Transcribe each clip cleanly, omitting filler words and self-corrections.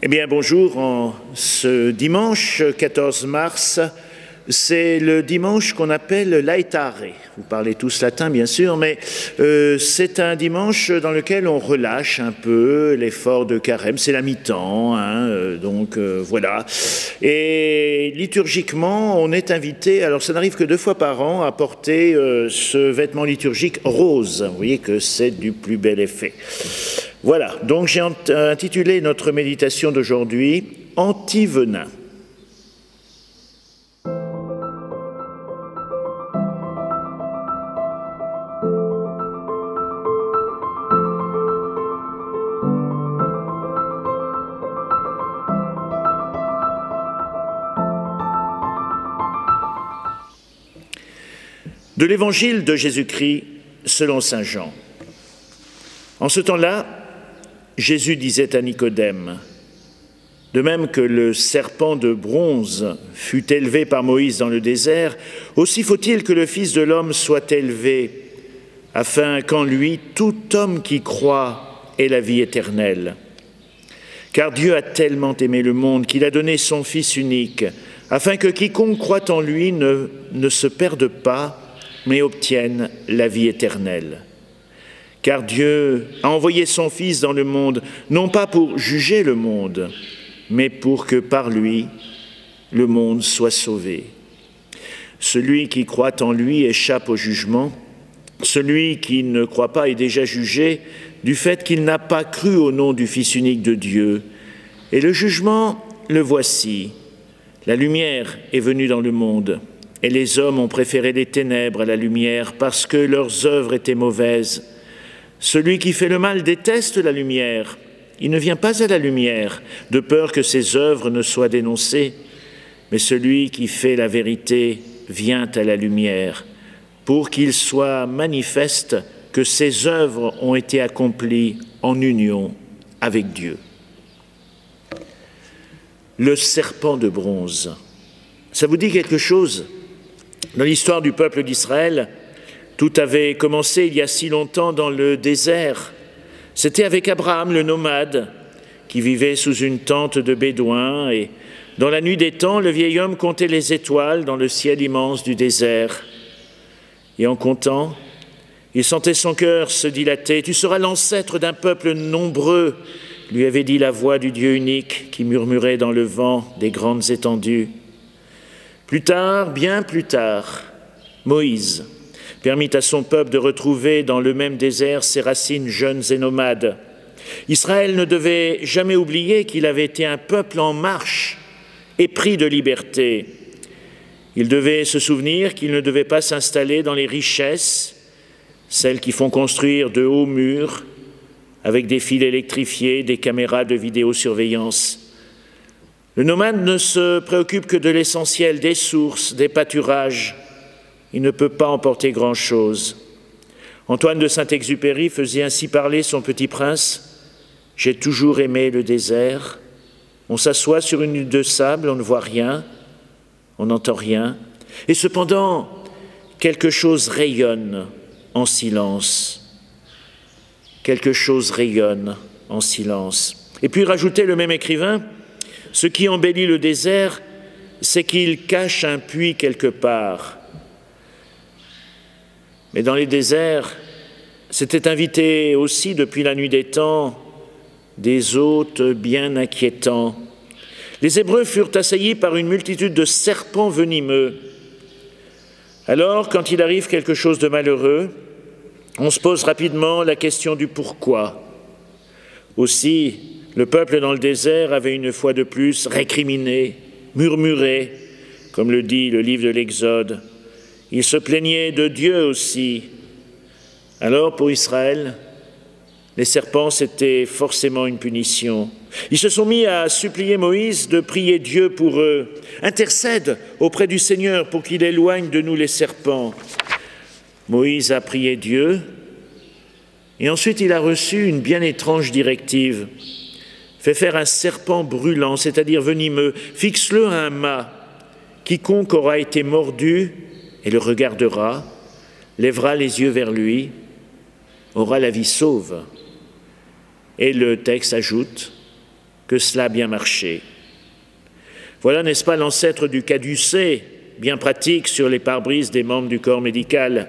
Eh bien, bonjour. En ce dimanche 14 mars, c'est le dimanche qu'on appelle l'Aetare. Vous parlez tous latin, bien sûr, mais c'est un dimanche dans lequel on relâche un peu l'effort de carême. C'est la mi-temps, donc voilà. Et liturgiquement, on est invité, alors ça n'arrive que 2 fois par an, à porter ce vêtement liturgique rose. Vous voyez que c'est du plus bel effet. Voilà, donc j'ai intitulé notre méditation d'aujourd'hui « Anti-venin ». De l'évangile de Jésus-Christ selon saint Jean. En ce temps-là, Jésus disait à Nicodème, « De même que le serpent de bronze fut élevé par Moïse dans le désert, aussi faut-il que le Fils de l'homme soit élevé, afin qu'en lui tout homme qui croit ait la vie éternelle. Car Dieu a tellement aimé le monde qu'il a donné son Fils unique, afin que quiconque croit en lui ne se perde pas, mais obtienne la vie éternelle. Car Dieu a envoyé son Fils dans le monde, non pas pour juger le monde, mais pour que par lui, le monde soit sauvé. Celui qui croit en lui échappe au jugement, celui qui ne croit pas est déjà jugé du fait qu'il n'a pas cru au nom du Fils unique de Dieu. Et le jugement, le voici. La lumière est venue dans le monde, et les hommes ont préféré les ténèbres à la lumière parce que leurs œuvres étaient mauvaises. Celui qui fait le mal déteste la lumière. Il ne vient pas à la lumière, de peur que ses œuvres ne soient dénoncées. Mais celui qui fait la vérité vient à la lumière, pour qu'il soit manifeste que ses œuvres ont été accomplies en union avec Dieu. Le serpent de bronze. Ça vous dit quelque chose? Dans l'histoire du peuple d'Israël, tout avait commencé il y a si longtemps dans le désert. C'était avec Abraham le nomade qui vivait sous une tente de bédouins et dans la nuit des temps, le vieil homme comptait les étoiles dans le ciel immense du désert. Et en comptant, il sentait son cœur se dilater. « Tu seras l'ancêtre d'un peuple nombreux », lui avait dit la voix du Dieu unique qui murmurait dans le vent des grandes étendues. Plus tard, bien plus tard, Moïse permit à son peuple de retrouver dans le même désert ses racines jeunes et nomades. Israël ne devait jamais oublier qu'il avait été un peuple en marche, épris de liberté. Il devait se souvenir qu'il ne devait pas s'installer dans les richesses, celles qui font construire de hauts murs, avec des fils électrifiés, des caméras de vidéosurveillance. Le nomade ne se préoccupe que de l'essentiel, des sources, des pâturages. Il ne peut pas emporter grand-chose. Antoine de Saint-Exupéry faisait ainsi parler son petit prince. « J'ai toujours aimé le désert. On s'assoit sur une île de sable, on ne voit rien, on n'entend rien. Et cependant, quelque chose rayonne en silence. Quelque chose rayonne en silence. » Et puis rajoutait le même écrivain, « Ce qui embellit le désert, c'est qu'il cache un puits quelque part. » Mais dans les déserts, s'étaient invités aussi depuis la nuit des temps des hôtes bien inquiétants. Les Hébreux furent assaillis par une multitude de serpents venimeux. Alors, quand il arrive quelque chose de malheureux, on se pose rapidement la question du pourquoi. Aussi, le peuple dans le désert avait une fois de plus récriminé, murmuré, comme le dit le livre de l'Exode. Il se plaignait de Dieu aussi. Alors, pour Israël, les serpents, c'était forcément une punition. Ils se sont mis à supplier Moïse de prier Dieu pour eux. « Intercède auprès du Seigneur pour qu'il éloigne de nous les serpents. » Moïse a prié Dieu et ensuite il a reçu une bien étrange directive. « Fais faire un serpent brûlant, c'est-à-dire venimeux, fixe-le à un mât. Quiconque aura été mordu et le regardera, lèvera les yeux vers lui, aura la vie sauve. » Et le texte ajoute que cela a bien marché. Voilà, n'est-ce pas, l'ancêtre du caducée, bien pratique sur les pare-brises des membres du corps médical.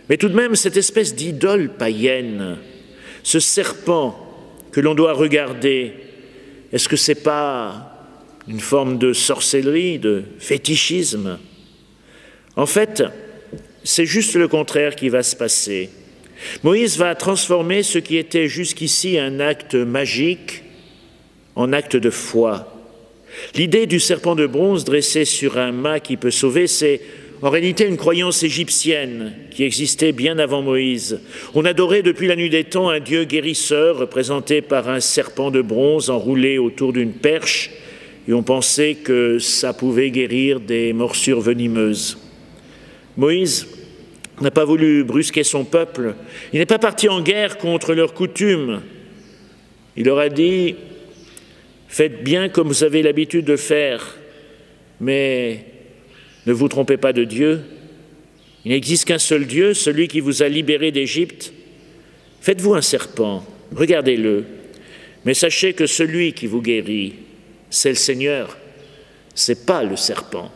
Mais tout de même, cette espèce d'idole païenne, ce serpent que l'on doit regarder, est-ce que ce n'est pas une forme de sorcellerie, de fétichisme? En fait, c'est juste le contraire qui va se passer. Moïse va transformer ce qui était jusqu'ici un acte magique en acte de foi. L'idée du serpent de bronze dressé sur un mât qui peut sauver, c'est en réalité une croyance égyptienne qui existait bien avant Moïse. On adorait depuis la nuit des temps un dieu guérisseur représenté par un serpent de bronze enroulé autour d'une perche, et on pensait que ça pouvait guérir des morsures venimeuses. Moïse n'a pas voulu brusquer son peuple, il n'est pas parti en guerre contre leurs coutumes. Il leur a dit « Faites bien comme vous avez l'habitude de faire, mais ne vous trompez pas de Dieu. Il n'existe qu'un seul Dieu, celui qui vous a libéré d'Égypte. Faites-vous un serpent, regardez-le, mais sachez que celui qui vous guérit, c'est le Seigneur, ce n'est pas le serpent. »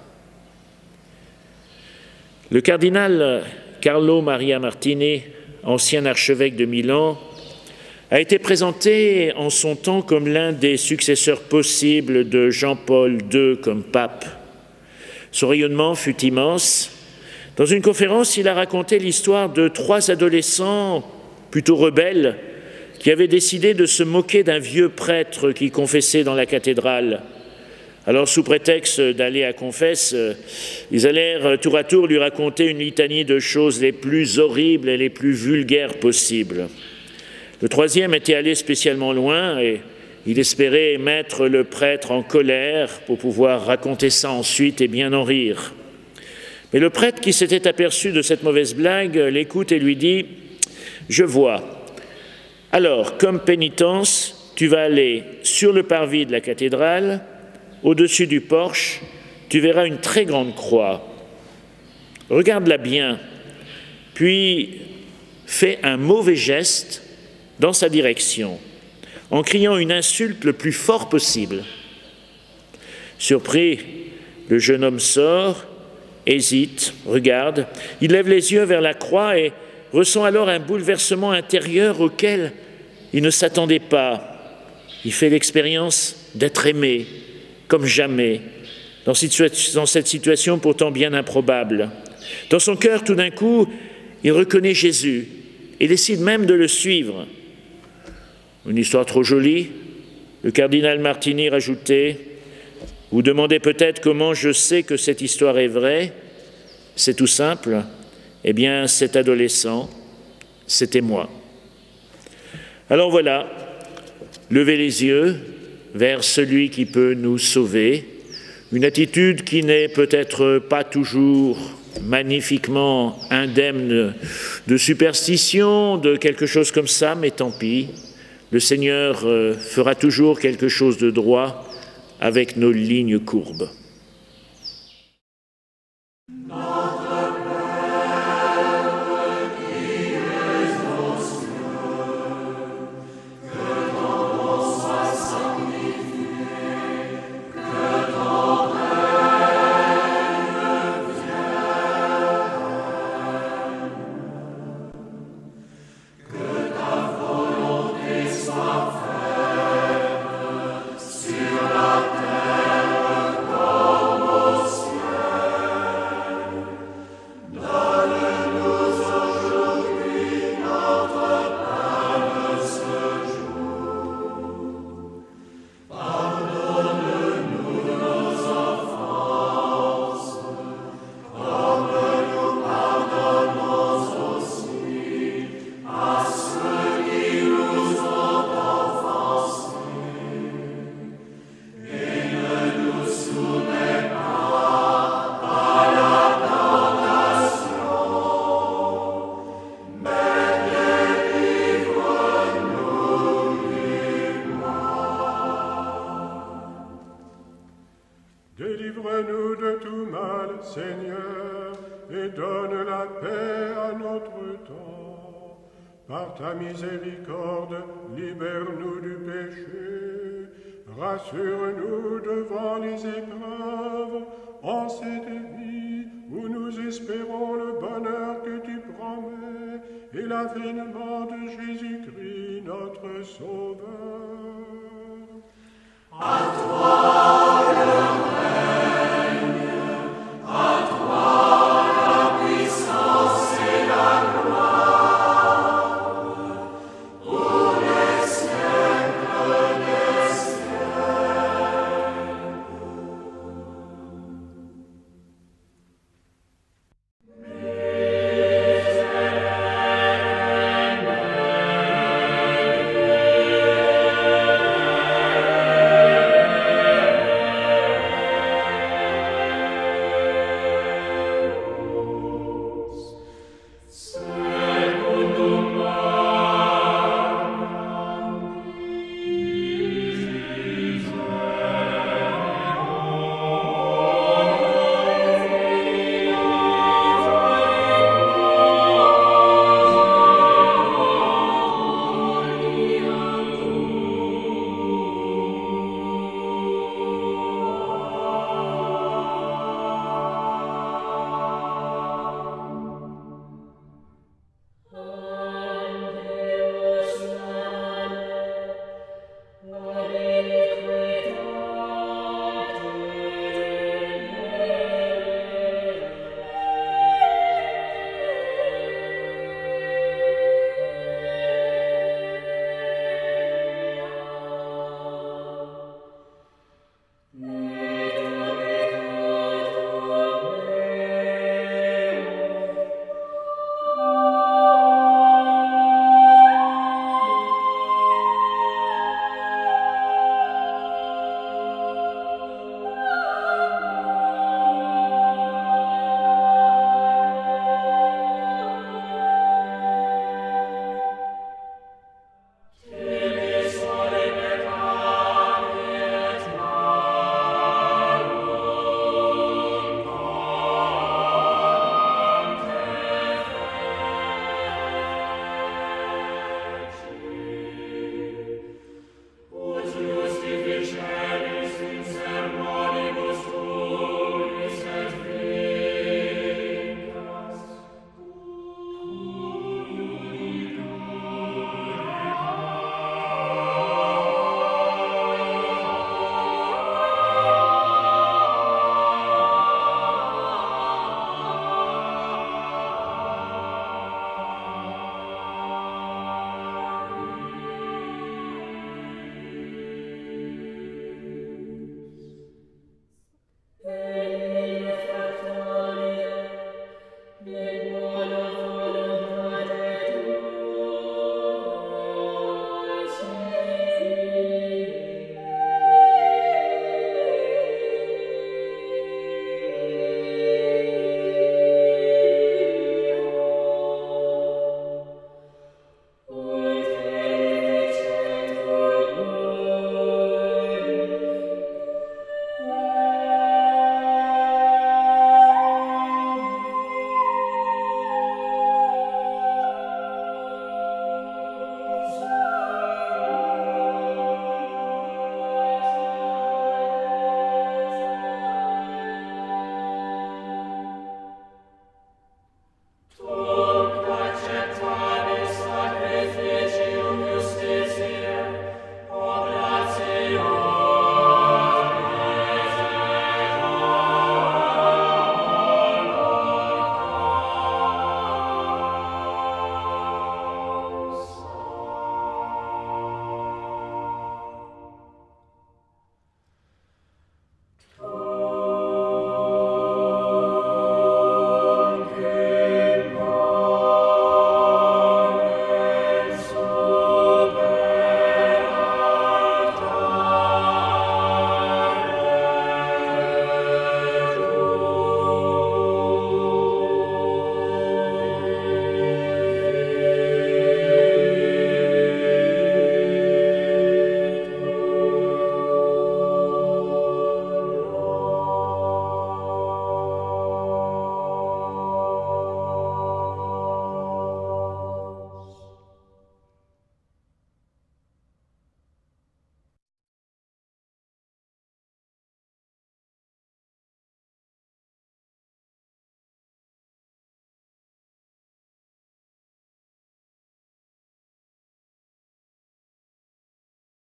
Le cardinal Carlo Maria Martini, ancien archevêque de Milan, a été présenté en son temps comme l'un des successeurs possibles de Jean-Paul II comme pape. Son rayonnement fut immense. Dans une conférence, il a raconté l'histoire de 3 adolescents plutôt rebelles qui avaient décidé de se moquer d'un vieux prêtre qui confessait dans la cathédrale. Alors, sous prétexte d'aller à confesse, ils allèrent tour à tour lui raconter une litanie de choses les plus horribles et les plus vulgaires possibles. Le troisième était allé spécialement loin et il espérait mettre le prêtre en colère pour pouvoir raconter ça ensuite et bien en rire. Mais le prêtre qui s'était aperçu de cette mauvaise blague l'écoute et lui dit « Je vois. Alors, comme pénitence, tu vas aller sur le parvis de la cathédrale. Au-dessus du porche, tu verras une très grande croix. Regarde-la bien, puis fais un mauvais geste dans sa direction, en criant une insulte le plus fort possible. » Surpris, le jeune homme sort, hésite, regarde, il lève les yeux vers la croix et ressent alors un bouleversement intérieur auquel il ne s'attendait pas. Il fait l'expérience d'être aimé, comme jamais, dans cette situation pourtant bien improbable. Dans son cœur, tout d'un coup, il reconnaît Jésus et décide même de le suivre. Une histoire trop jolie, le cardinal Martini rajoutait « Vous demandez peut-être comment je sais que cette histoire est vraie. C'est tout simple. Eh bien, cet adolescent, c'était moi. » Alors voilà, levez les yeux vers celui qui peut nous sauver, une attitude qui n'est peut-être pas toujours magnifiquement indemne de superstition, de quelque chose comme ça, mais tant pis, le Seigneur fera toujours quelque chose de droit avec nos lignes courbes. Délivre-nous de tout mal, Seigneur, et donne la paix à notre temps. Par ta miséricorde, libère-nous du péché, Rassure-nous devant les épreuves, en cette vie où nous espérons le bonheur que tu promets et l'avènement de Jésus-Christ, notre Sauveur. Amen.